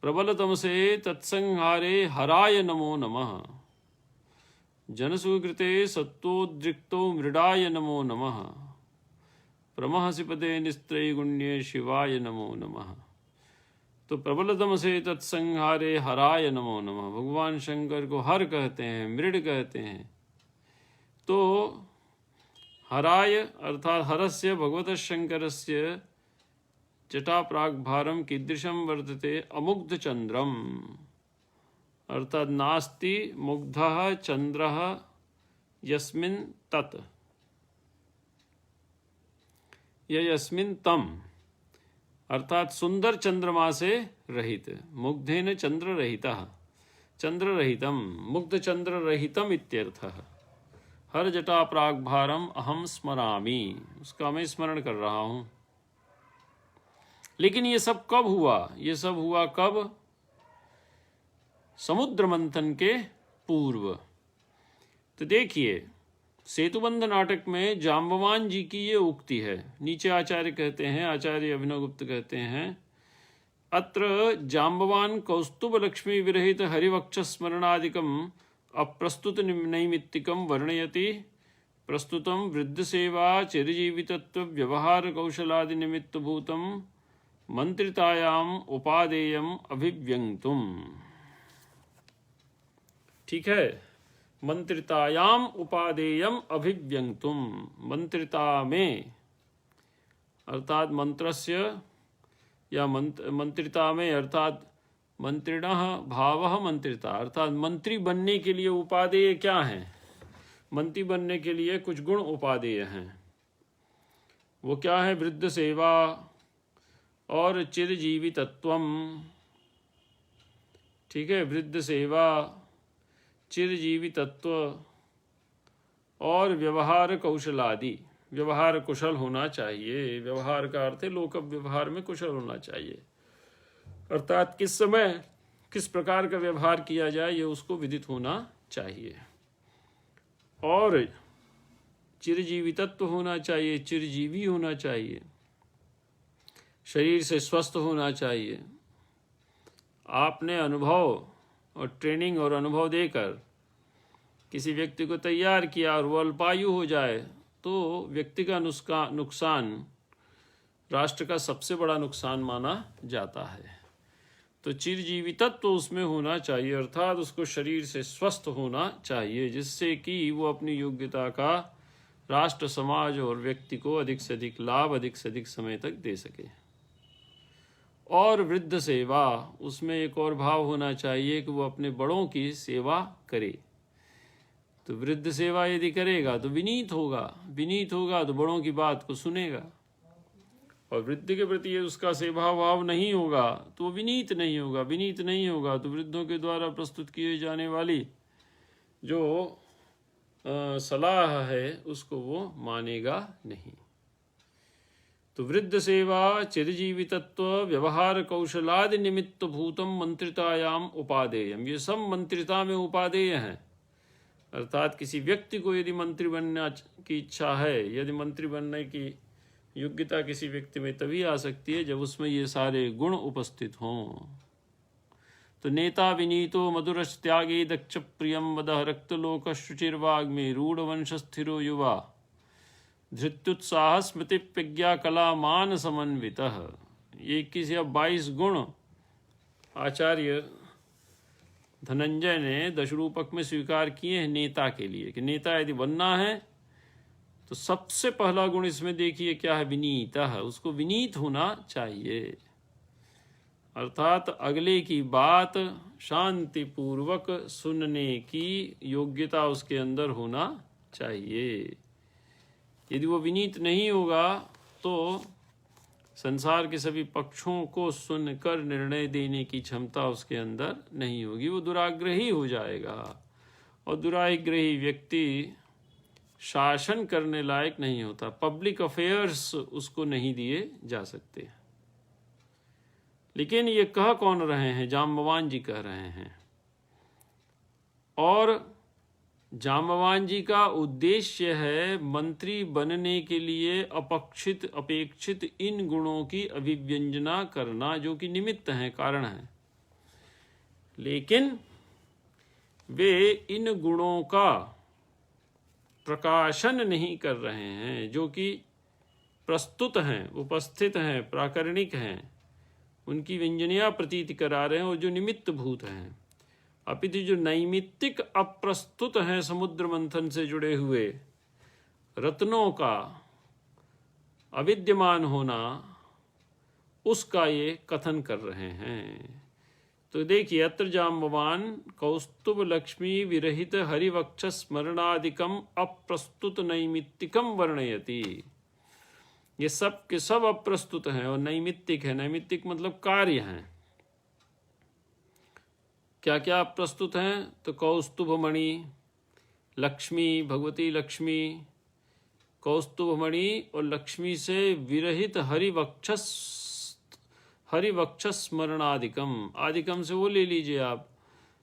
प्रबलतम से तत्संहारे हराय नमो नमः। जनसुकृते सत्तोद्रिक्तो मृडाय नमो नमः। प्रमहसि पदे निस्त्रैगुण्ये शिवाय नमो नमः। तो प्रबलतम से तत्संहारे हराय नमो नमः। भगवान शंकर को हर कहते हैं, मृड कहते हैं। तो हराय अर्थात हरस्य भगवतः शंकरस्य जटा प्राग भारम कीदृशं वर्तते? अमुग्ध चंद्रम, अर्थात नास्ति मुग्धः चंद्रः यस्मिन् तत्, यस्मिन् तम, अर्थात सुंदर चंद्रमा से रहित। मुग्धेन चंद्र रहितः, चंद्र रहितम, मुग्ध चंद्र रहितम इत्यर्थः। हर जटा प्राग भारम अहम स्मरामि, उसका मैं स्मरण कर रहा हूं। लेकिन ये सब कब हुआ? ये सब हुआ कब? समुद्र मंथन के पूर्व। तो देखिए सेतुबंध नाटक में जाम्बवान जी की ये उक्ति है। नीचे आचार्य कहते हैं, आचार्य अभिनवगुप्त कहते हैं, अत्र जाम्बवान कौस्तुभ लक्ष्मी विरहित हरिवक्ष स्मरणादिकम अप्रस्तुत नैमित्तिकम वर्णयति। प्रस्तुतम वृद्ध सेवा चिरजीवितत्व व्यवहार कौशलादि निमित्त भूतम मंत्रितायाम उपादेयम अभिव्यंगतुम। ठीक है, मंत्रितायाम उपादेयम अभिव्यंगतुम। मंत्रिता में अर्थात मंत्रस्य या मंत्रिता में अर्थात मंत्रिणः भावः मंत्रिता, अर्थात मंत्री बनने के लिए उपादेय क्या हैं? मंत्री बनने के लिए कुछ गुण उपादेय हैं। वो क्या है? वृद्ध सेवा और चिरजीवितत्वम। ठीक है, वृद्ध सेवा, चिरजीवितत्व और व्यवहार कौशलादि। व्यवहार कुशल होना चाहिए। व्यवहार का अर्थ है लोक व्यवहार में कुशल होना चाहिए, अर्थात किस समय किस प्रकार का व्यवहार किया जाए ये उसको विदित होना चाहिए। और चिरजीवितत्व होना चाहिए, चिरजीवी होना चाहिए, शरीर से स्वस्थ होना चाहिए। आपने अनुभव और ट्रेनिंग और अनुभव देकर किसी व्यक्ति को तैयार किया और वो अल्पायु हो जाए तो व्यक्ति का नुकसान राष्ट्र का सबसे बड़ा नुकसान माना जाता है। तो चिरजीवितत्व तो उसमें होना चाहिए, अर्थात उसको शरीर से स्वस्थ होना चाहिए, जिससे कि वो अपनी योग्यता का राष्ट्र, समाज और व्यक्ति को अधिक से अधिक लाभ अधिक से अधिक समय तक दे सके। और वृद्ध सेवा, उसमें एक और भाव होना चाहिए कि वो अपने बड़ों की सेवा करे। तो वृद्ध सेवा यदि करेगा तो विनीत होगा, विनीत होगा तो बड़ों की बात को सुनेगा। और वृद्ध के प्रति उसका सेवा भाव नहीं होगा तो वो विनीत नहीं होगा, विनीत नहीं होगा तो वृद्धों के द्वारा प्रस्तुत किए जाने वाली जो सलाह है उसको वो मानेगा नहीं। तो वृद्ध सेवा, चिरजीवितत्व, व्यवहार कौशलादि निमित्त भूतम मंत्रितायाम उपादेयम, ये सब मंत्रिता में उपादेय हैं। अर्थात किसी व्यक्ति को यदि मंत्री बनने की इच्छा है, यदि मंत्री बनने की योग्यता किसी व्यक्ति में तभी आ सकती है जब उसमें ये सारे गुण उपस्थित हों। तो नेता विनीतो मधुरश त्यागी दक्ष प्रियम वदः रक्तलोक शुचिर्वाग्मी रूढ़ वंश स्थिरो युवा धृत्युत्साह स्मृति प्रज्ञा कला मान समन्वितः। ये 21 या 22 गुण आचार्य धनंजय ने दशरूपक में स्वीकार किए हैं नेता के लिए, कि नेता यदि बनना है तो सबसे पहला गुण इसमें देखिए क्या है? विनीता है, उसको विनीत होना चाहिए, अर्थात अगले की बात शांति पूर्वक सुनने की योग्यता उसके अंदर होना चाहिए। यदि वो विनीत नहीं होगा तो संसार के सभी पक्षों को सुनकर निर्णय देने की क्षमता उसके अंदर नहीं होगी, वो दुराग्रही हो जाएगा। और दुराग्रही व्यक्ति शासन करने लायक नहीं होता, पब्लिक अफेयर्स उसको नहीं दिए जा सकते। लेकिन ये कह कौन रहे हैं? जाम्बवान जी कह रहे हैं। और जाम्बवान जी का उद्देश्य है मंत्री बनने के लिए अपेक्षित इन गुणों की अभिव्यंजना करना, जो कि निमित्त हैं, कारण हैं। लेकिन वे इन गुणों का प्रकाशन नहीं कर रहे हैं, जो कि प्रस्तुत हैं, उपस्थित हैं, प्राकरणिक हैं, उनकी व्यंजनिया प्रतीत करा रहे हैं और जो निमित्त भूत हैं। अपितु जो नैमित्तिक अप्रस्तुत हैं, समुद्र मंथन से जुड़े हुए रत्नों का अविद्यमान होना, उसका ये कथन कर रहे हैं। तो देखिए, अत्र जाम्बवान कौस्तुभ लक्ष्मी विरहित हरिवक्ष स्मरणादिकम अप्रस्तुत नैमित्तिकम वर्णयति। ये सब के सब अप्रस्तुत हैं और नैमित्तिक है। नैमित्तिक मतलब कार्य हैं। क्या क्या प्रस्तुत हैं? तो कौस्तुभ मणि, लक्ष्मी, भगवती लक्ष्मी, कौस्तुभ मणि और लक्ष्मी से विरहित हरिवक्ष स्मरणादिकम। आदिकम से वो ले लीजिए आप,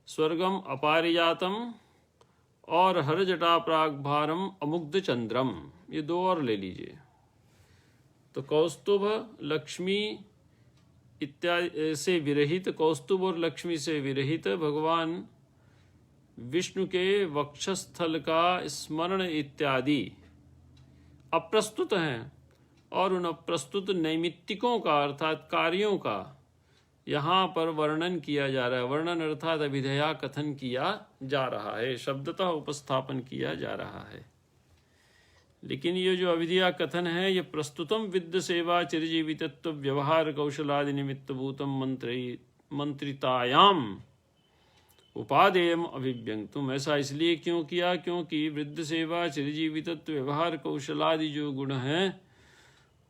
स्वर्गम अपारिजातम और हर जटा प्रागभारम अमुग्ध चंद्रम, ये दो और ले लीजिए। तो कौस्तुभ, लक्ष्मी इत्यादि से विरहित, कौस्तुभ और लक्ष्मी से विरहित भगवान विष्णु के वक्षस्थल का स्मरण इत्यादि अप्रस्तुत हैं। और उन अप्रस्तुत नैमित्तिकों का अर्थात कार्यों का यहाँ पर वर्णन किया जा रहा है। वर्णन अर्थात अभिधेया कथन किया जा रहा है, शब्दतः उपस्थापन किया जा रहा है। लेकिन ये जो अविधिया कथन है, ये प्रस्तुतम विद्ध सेवा चिरजीवितत्व व्यवहार कौशलादि निमित्त भूतम मंत्रितायाम उपादेयम अभिव्यंगतुम। ऐसा इसलिए क्यों किया? क्योंकि वृद्ध सेवा, चिरजीवितत्व, व्यवहार कौशलादि जो गुण हैं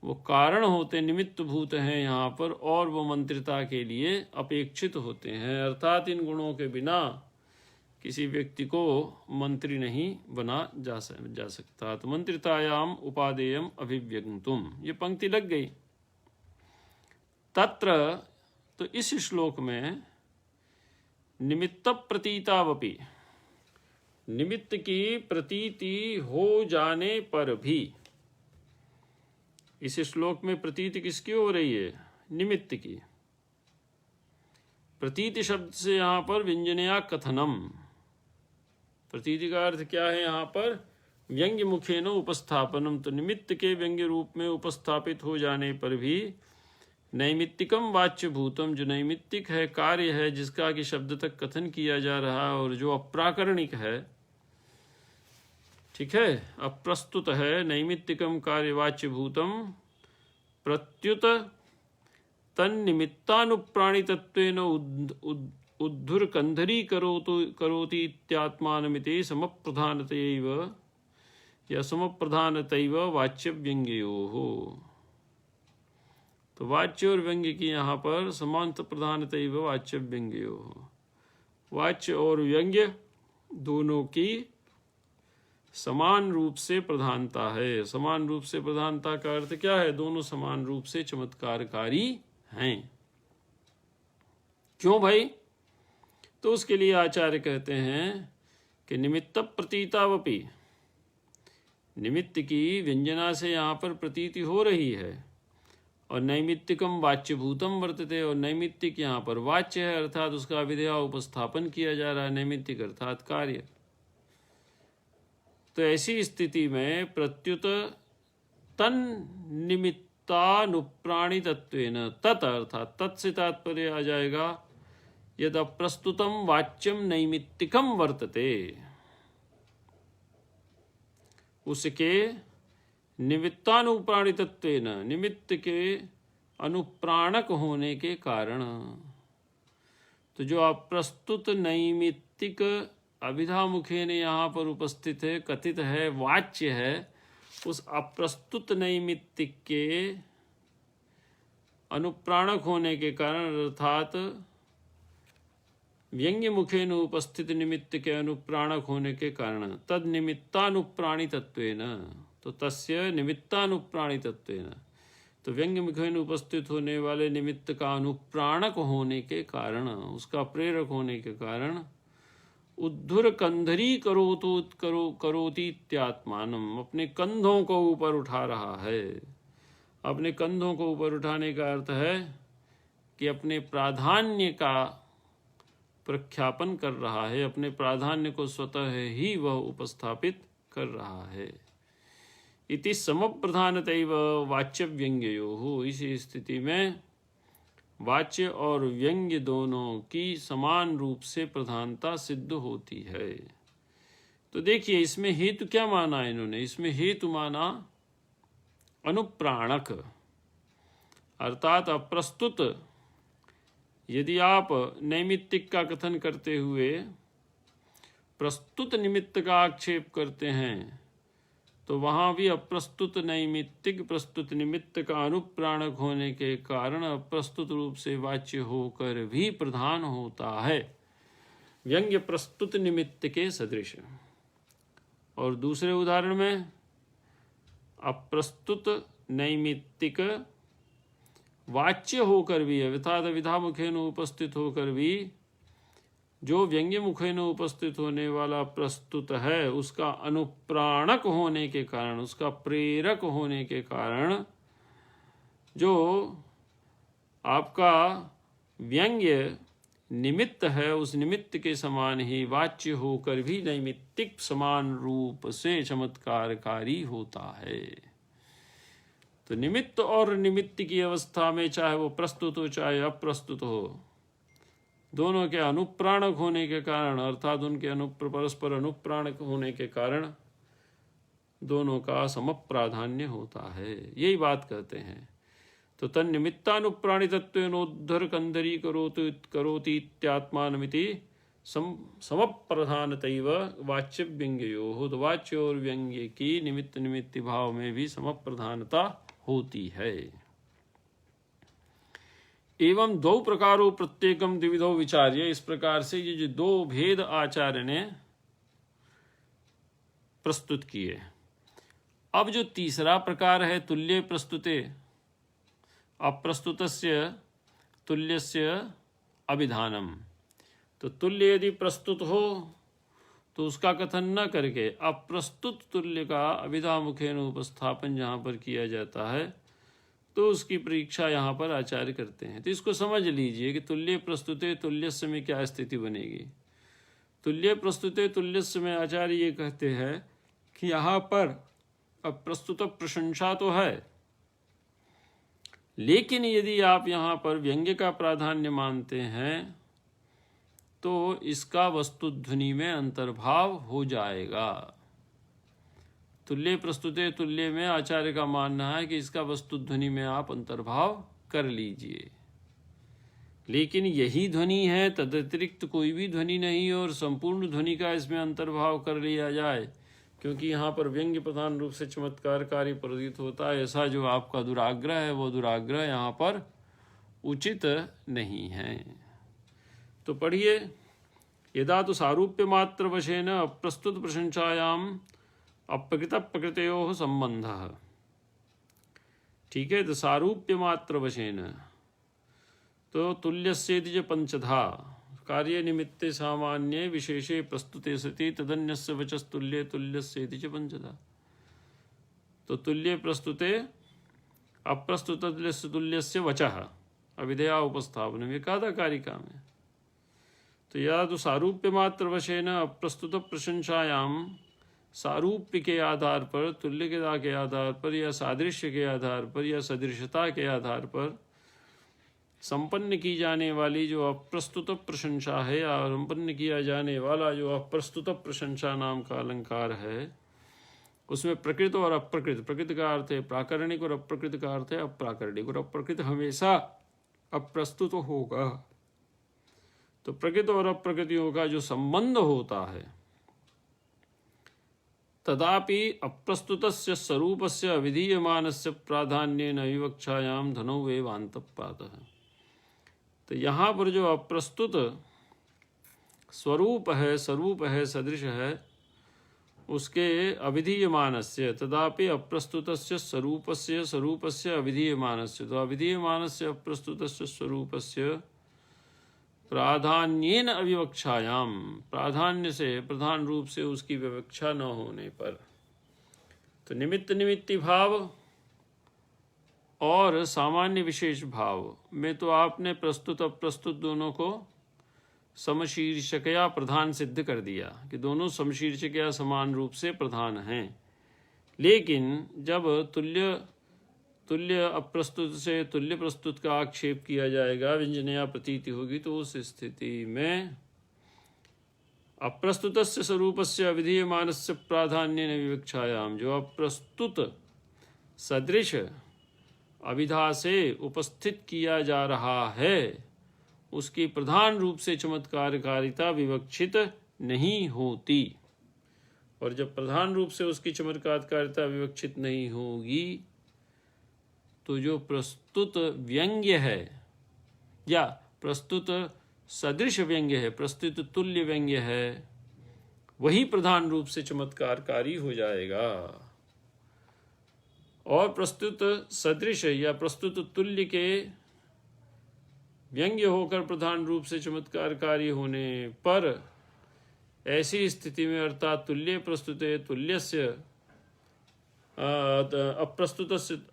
वो कारण होते, निमित्त भूत हैं यहाँ पर, और वो मंत्रिता के लिए अपेक्षित होते हैं। अर्थात इन गुणों के बिना किसी व्यक्ति को मंत्री नहीं बना जा सकता। तो मंत्रितायाम उपादेयम अभिव्यंगतुम, ये पंक्ति लग गई। तत्र, तो इस श्लोक में निमित्त प्रतीतावपि, निमित्त की प्रतीति हो जाने पर भी, इस श्लोक में प्रतीति किसकी हो रही है? निमित्त की। प्रतीति शब्द से यहाँ पर व्यंजनया कथनम, प्रतीति का अर्थ क्या है यहाँ पर? व्यंग्य मुखेन उपस्थापनम। तो निमित्त के व्यंग्य रूप में उपस्थापित हो जाने पर भी नैमित्तिकम वाच्य भूतम, जो नैमित्तिक है, कार्य है, जिसका कि शब्द तक कथन किया जा रहा है और जो अप्राकरणिक है, ठीक है, अप्रस्तुत है, नैमित्तिकम कार्यवाच्य भूतम प्रत्युत तन्निमित्तानुप्राणितत्वेन उद्धुर कंधरी करोति इत्यात्मानमिति समप्रधानतैव या समप्रधानतैव वाच्य व्यंग्ययोः। तो वाच्य और व्यंग्य की यहाँ पर समांत प्रधानतैव वाच्य व्यंग्ययोः, वाच्य और व्यंग्य दोनों की समान रूप से प्रधानता है। समान रूप से प्रधानता का अर्थ क्या है? दोनों समान रूप से चमत्कारकारी हैं। क्यों भाई? तो उसके लिए आचार्य कहते हैं कि निमित्त प्रतीतावपि, निमित्त की व्यंजना से यहाँ पर प्रतीति हो रही है, और नैमित्तिकम वाच्य भूतम वर्तते, और नैमित्तिक यहाँ पर वाच्य है, अर्थात उसका विधेय उपस्थापन किया जा रहा है, नैमित्तिक अर्थात कार्य। तो ऐसी स्थिति में प्रत्युत तन निमित्तानुप्राणितत्वेन, तत् अर्थात तत् से तात्पर्य आ जाएगा यद अप्रस्तुतम वाच्यम नैमित्तिकम वर्तते, उसके निमित्तानुप्राणितत्वेन, निमित्त के अनुप्राणक होने के कारण। तो जो अप्रस्तुत नैमित्तिक अभिधा मुखे ने यहाँ पर उपस्थित है, कथित है, वाच्य है, उस अप्रस्तुत नैमित्तिक के अनुप्राणक होने के कारण, अर्थात व्यंग्य मुखे न उपस्थित निमित्त के अनुप्राणक होने के कारण, तद निमित्तानुप्राणितत्वेन, तो तस्य निमित्तानुप्राणितत्वेन, तो व्यंग्य मुखे न उपस्थित होने वाले निमित्त का अनुप्राणक होने के कारण, उसका प्रेरक होने के कारण, उद्धुर कंधरी करोति इत्यात्मानम, अपने कंधों को ऊपर उठा रहा है। अपने कंधों को ऊपर उठाने का अर्थ है कि अपने प्राधान्य का प्रख्यापन कर रहा है, अपने प्राधान्य को स्वतः ही वह उपस्थापित कर रहा है। इति समप्रधानतैव वाच्य व्यंग्ययोः, इसी स्थिति में वाच्य और व्यंग्य दोनों की समान रूप से प्रधानता सिद्ध होती है। तो देखिए इसमें हेतु क्या माना है इन्होंने? इसमें हेतु माना अनुप्राणक, अर्थात अप्रस्तुत। यदि आप नैमित्तिक का कथन करते हुए प्रस्तुत निमित्त का आक्षेप करते हैं, तो वहाँ भी अप्रस्तुत नैमित्तिक प्रस्तुत निमित्त का अनुप्राणक होने के कारण अप्रस्तुत रूप से वाच्य होकर भी प्रधान होता है, व्यंग्य प्रस्तुत निमित्त के सदृश। और दूसरे उदाहरण में अप्रस्तुत नैमित्तिक वाच्य होकर भी, अर्थात विधा मुखेन उपस्थित होकर भी, जो व्यंग्य मुखेन उपस्थित होने वाला प्रस्तुत है, उसका अनुप्राणक होने के कारण, उसका प्रेरक होने के कारण, जो आपका व्यंग्य निमित्त है, उस निमित्त के समान ही वाच्य होकर भी नैमित्तिक समान रूप से चमत्कारकारी होता है। तो निमित्त और निमित्त की अवस्था में, चाहे वो प्रस्तुत हो चाहे अप्रस्तुत हो, दोनों के अनुप्राणक होने के कारण, अर्थात उनके परस्पर अनुप्राणक होने के कारण दोनों का समप्राधान्य होता है। यही बात कहते हैं। तो तन्निमित्तानुप्राणितत्वेनोद्धर कंदरी करोति इत्यात्मानमिति समप्रधानतैव वाच्य व्यंग्ययोः। तो वाच्य और व्यंग्य की निमित्त निमित्ति भाव में भी समप्रधानता होती है। एवं दो प्रकारों प्रत्येकम द्विविधो विचार्य, इस प्रकार से ये जो दो भेद आचार्य ने प्रस्तुत किए। अब जो तीसरा प्रकार है तुल्य प्रस्तुते अप्रस्तुतस्य तुल्यस्य अभिधानम, तो तुल्य यदि प्रस्तुत हो तो उसका कथन न करके अप्रस्तुत तुल्य का अभिधामुखेन उपस्थापन जहाँ पर किया जाता है तो उसकी परीक्षा यहाँ पर आचार्य करते हैं। तो इसको समझ लीजिए कि तुल्य प्रस्तुते तुल्यस्य में क्या स्थिति बनेगी। तुल्य प्रस्तुते तुल्यस्य में आचार्य ये कहते हैं कि यहाँ पर अप्रस्तुत प्रशंसा तो है, लेकिन यदि आप यहाँ पर व्यंग्य का प्राधान्य मानते हैं तो इसका वस्तु ध्वनि में अंतर्भाव हो जाएगा। तुल्य प्रस्तुते तुल्य में आचार्य का मानना है कि इसका वस्तु ध्वनि में आप अंतर्भाव कर लीजिए, लेकिन यही ध्वनि है, तदतिरिक्त कोई भी ध्वनि नहीं और संपूर्ण ध्वनि का इसमें अंतर्भाव कर लिया जाए, क्योंकि यहाँ पर व्यंग्य प्रधान रूप से चमत्कार कार्य प्रतीत होता है, ऐसा जो आपका दुराग्रह है वो दुराग्रह यहाँ पर उचित नहीं है। तो पढ़िए, यदा तो सारूप्य मात्र वशेन अप्रस्तुत प्रशंसायाम अप्रकृत प्रकृतयोः संबंधः। ठीक है, तो सारूप्य मात्र वशेन, तो तुल्यस्येति च पंचधा कार्य निमित्ते सामान्ये विशेषे प्रस्तुते सति तदन्यस्य वचस्तुल्ये तुल्यस्येति च पंचधा। तो तुल्ये प्रस्तुते अप्रस्तुत तुल्यस्य वचः अविधेया उपस्थापन एकादा कारिका में। तो या तो सारूप्य मात्र वशेन अप्रस्तुत प्रशंसायाम सारूप्य के आधार पर, तुल्यता के आधार पर या सादृश्य के आधार पर या सदृशता के आधार पर संपन्न की जाने वाली जो अप्रस्तुत प्रशंसा है या संपन्न किया जाने वाला जो अप्रस्तुत प्रशंसा नाम का अलंकार है, उसमें प्रकृत और अप्रकृत, प्रकृत का अर्थ है प्राकरणिक और अप्रकृत का अर्थ है अप्राकरणिक, और अप्रकृत हमेशा अप्रस्तुत होगा। तो प्रकृत और अप्रकृतियों का जो संबंध होता है, तदापि अप्रस्तुतस्य स्वरूपस्य अविधीयमानस्य प्राधान्येन विवक्षायाम धनौ एव अंतःपातः। तो यहाँ पर जो अप्रस्तुत स्वरूप है, सदृश है, उसके अविधीयमानस्य, तदापि अप्रस्तुतस्य स्वरूपस्य अविधीयमानस्य, तो अविधीयमानस्य अप्रस्तुतस्य स्वरूपस्य प्राधान्येन अविवक्षायाम, प्राधान्य से प्रधान रूप से उसकी विवक्षा न होने पर, तो निमित्त निमित्ति भाव और सामान्य विशेष भाव में तो आपने प्रस्तुत अप्रस्तुत दोनों को समशीर्षकया प्रधान सिद्ध कर दिया कि दोनों समशीर्षकया समान रूप से प्रधान हैं। लेकिन जब तुल्य अप्रस्तुत से तुल्य प्रस्तुत का आक्षेप किया जाएगा, व्यंजनया प्रतीति होगी, तो उस स्थिति में अप्रस्तुतस्य स्वरूपस्य अविधीयमानस्य प्राधान्येन विवक्षायाम, जो अप्रस्तुत सदृश अविधा से उपस्थित किया जा रहा है, उसकी प्रधान रूप से चमत्कारकारिता विवक्षित नहीं होती। और जब प्रधान रूप से उसकी चमत्कारकारिता विवक्षित नहीं होगी तो जो प्रस्तुत व्यंग्य है या प्रस्तुत सदृश व्यंग्य है, प्रस्तुत तुल्य व्यंग्य है, वही प्रधान रूप से चमत्कारकारी हो जाएगा। और प्रस्तुत सदृश या प्रस्तुत तुल्य के व्यंग्य होकर प्रधान रूप से चमत्कारकारी होने पर ऐसी स्थिति में, अर्थात तुल्य प्रस्तुते तुल्यस्य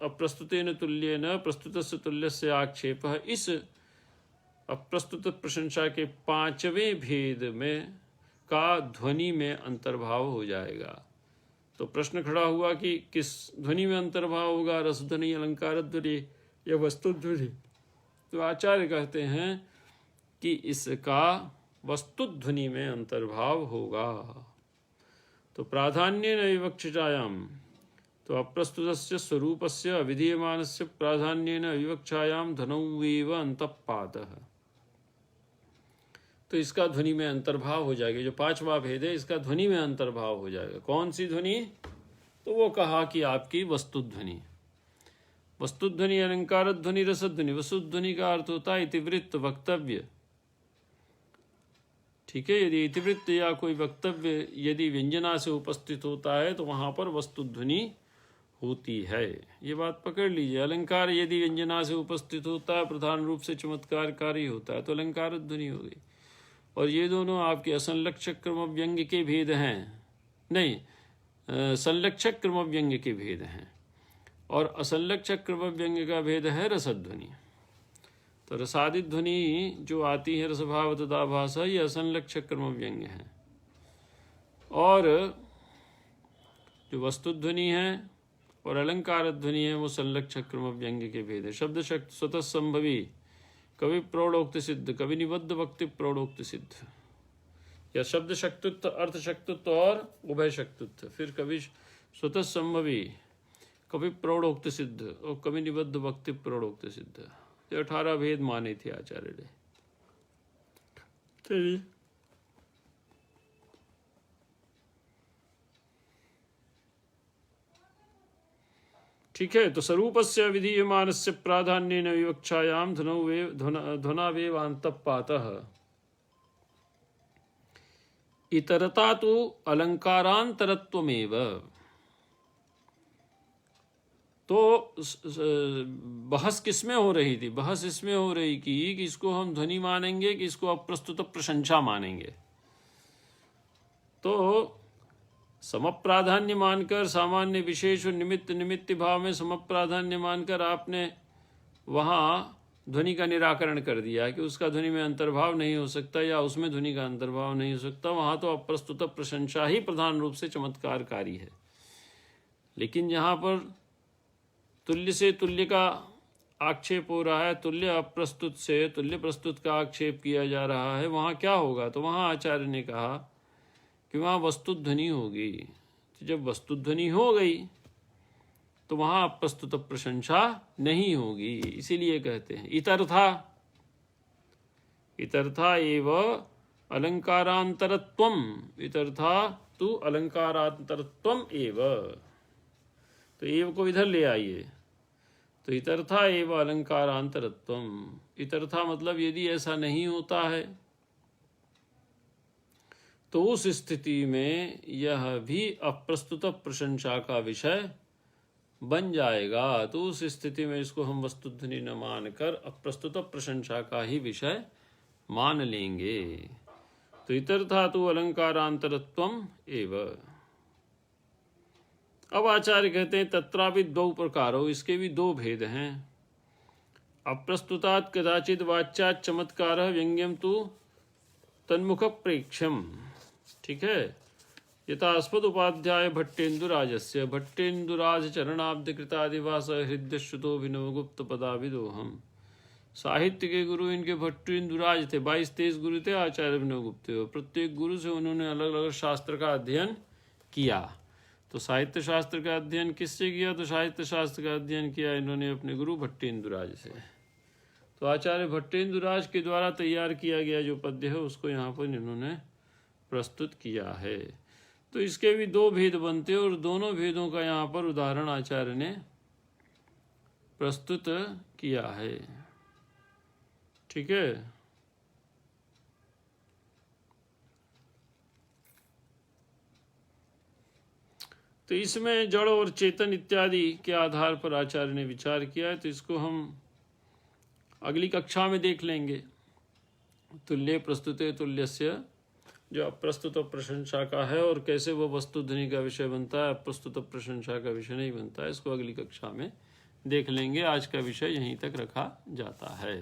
अप्रस्तुतेन तुल्येन प्रस्तुतस्य तुल्यस्य आक्षेपः, इस अप्रस्तुत प्रशंसा के पांचवें भेद में का ध्वनि में अंतर्भाव हो जाएगा। तो प्रश्न खड़ा हुआ कि किस ध्वनि में अंतर्भाव होगा, रस ध्वनि, अलंकार ध्वनि या वस्तु ध्वनि। तो आचार्य कहते हैं कि इसका वस्तु ध्वनि में अंतर्भाव होगा। तो प्राधान्येन विवक्षितायाम, तो अप्रस्तुतस्य स्वरूपस्य अविधीयमानस्य प्राधान्येन विवक्षायाम धनौवेव अंतःपातः। तो इसका ध्वनि में अंतर्भाव हो जाएगा। जो पांचवा भेद है इसका ध्वनि में अंतर्भाव हो जाएगा। कौन सी ध्वनि? तो वो कहा कि आपकी वस्तुध्वनि। वस्तुध्वनि, अलंकार ध्वनि, रसध्वनि। वस्तुध्वनि का अर्थ होता है इतिवृत्त, वक्तव्य। ठीक है, यदि इतिवृत्त या कोई वक्तव्य यदि व्यंजना से उपस्थित होता है तो वहां पर वस्तुध्वनि होती है। ये बात पकड़ लीजिए। अलंकार यदि व्यंजना से उपस्थित होता है, प्रधान रूप से चमत्कारकारी होता है, तो अलंकार ध्वनि हो गई। और ये दोनों आपके असंलक्षक क्रम व्यंग्य के भेद हैं, नहीं, संलक्षक क्रम व्यंग्य के भेद हैं। और असंलक्षक क्रम व्यंग्य का भेद है रसध्वनि। तो रसादि ध्वनि जो आती है रसभाव तथा भाषा, ये असंलक्षक क्रम व्यंग्य है। और जो वस्तुध्वनि है और अलंकार ध्वनि है वो संलक्षक क्रम व्यंग्य के भेद है। शब्द शक्ति स्वतः संभवी, कवि प्रौढ़ोक्त सिद्ध, कवि निबद्ध वक्ति प्रौढ़ोक्त सिद्ध, या शब्द शक्तित्व, अर्थ शक्तित्व और उभय शक्तित्व। फिर कवि स्वतः संभवी, कवि प्रौढ़ोक्त सिद्ध और कवि निबद्ध वक्ति प्रौढ़ोक्त सिद्ध। 18 भेद माने थे आचार्य ने। ठीक है, तो स्वरूपस्य विधीयमानस्य प्राधान्येन विवक्षायाम ध्वनावेव अंतःपातः। इतरता तो अलंकारांतरत्वमेव। तो बहस किसमें हो रही थी? बहस इसमें हो रही कि इसको हम ध्वनि मानेंगे कि इसको अप्रस्तुत प्रशंसा मानेंगे। तो समप्राधान्य मानकर, सामान्य विशेष और निमित्त निमित्त भाव में समप्राधान्य मानकर आपने वहाँ ध्वनि का निराकरण कर दिया कि उसका ध्वनि में अंतर्भाव नहीं हो सकता या उसमें ध्वनि का अंतर्भाव नहीं हो सकता। वहाँ तो अप्रस्तुत प्रशंसा ही प्रधान रूप से चमत्कारकारी है। लेकिन जहाँ पर तुल्य से तुल्य का आक्षेप हो रहा है, तुल्य अप्रस्तुत से तुल्य प्रस्तुत का आक्षेप किया जा रहा है, वहाँ क्या होगा? तो वहाँ आचार्य ने कहा कि वहाँ वस्तुध्वनि होगी। तो जब वस्तुध्वनि हो गई तो वहाँ अप्रस्तुत प्रशंसा नहीं होगी। इसीलिए कहते हैं इतर्था एव अलंकारांतरत्वम, इतर्था तु अलंकारांतरत्वम एव। तो एव को इधर ले आइए। तो इतर्था एव अलंकारांतरत्वम, इतर्था मतलब यदि ऐसा नहीं होता है तो उस स्थिति में यह भी अप्रस्तुत प्रशंसा का विषय बन जाएगा। तो उस स्थिति में इसको हम वस्तुध्वनि न मानकर अप्रस्तुत प्रशंसा का ही विषय मान लेंगे। तो इतर्था तो अलंकारांतरत्वम एव। अब आचार्य कहते हैं तत्रापि द्वौ प्रकारो, इसके भी दो भेद हैं। अप्रस्तुतात् कदाचित् वाच्यात् चमत्कारः व्यंग्यम तु तन्मुख प्रेक्ष्यम। ठीक है, यथास्पद उपाध्याय भट्टेन्दुराजस्य भट्टेन्दुराज चरणाब्द कृतादिवास हृदय श्रुतोभिनव गुप्त पदाभिदोहम। साहित्य के गुरु इनके भट्टेन्दुराज थे। 22-23 गुरु थे आचार्य अभिनव गुप्त। प्रत्येक गुरु से उन्होंने अलग अलग शास्त्र का अध्ययन किया। तो साहित्य शास्त्र का अध्ययन किससे किया? तो साहित्य शास्त्र का अध्ययन किया इन्होंने अपने गुरु भट्टेन्दुराज से। तो आचार्य भट्टेन्दुराज के द्वारा तैयार किया गया जो पद्य है उसको यहाँ पर इन्होंने प्रस्तुत किया है। तो इसके भी दो भेद बनते और दोनों भेदों का यहाँ पर उदाहरण आचार्य ने प्रस्तुत किया है। ठीक है, तो इसमें जड़ और चेतन इत्यादि के आधार पर आचार्य ने विचार किया है। तो इसको हम अगली कक्षा में देख लेंगे। तुल्य प्रस्तुते तुल्यस्य जो अप्रस्तुत प्रशंसा का है और कैसे वो वस्तुध्वनि का विषय बनता है, अप्रस्तुत प्रशंसा का विषय नहीं बनता है, इसको अगली कक्षा में देख लेंगे। आज का विषय यहीं तक रखा जाता है।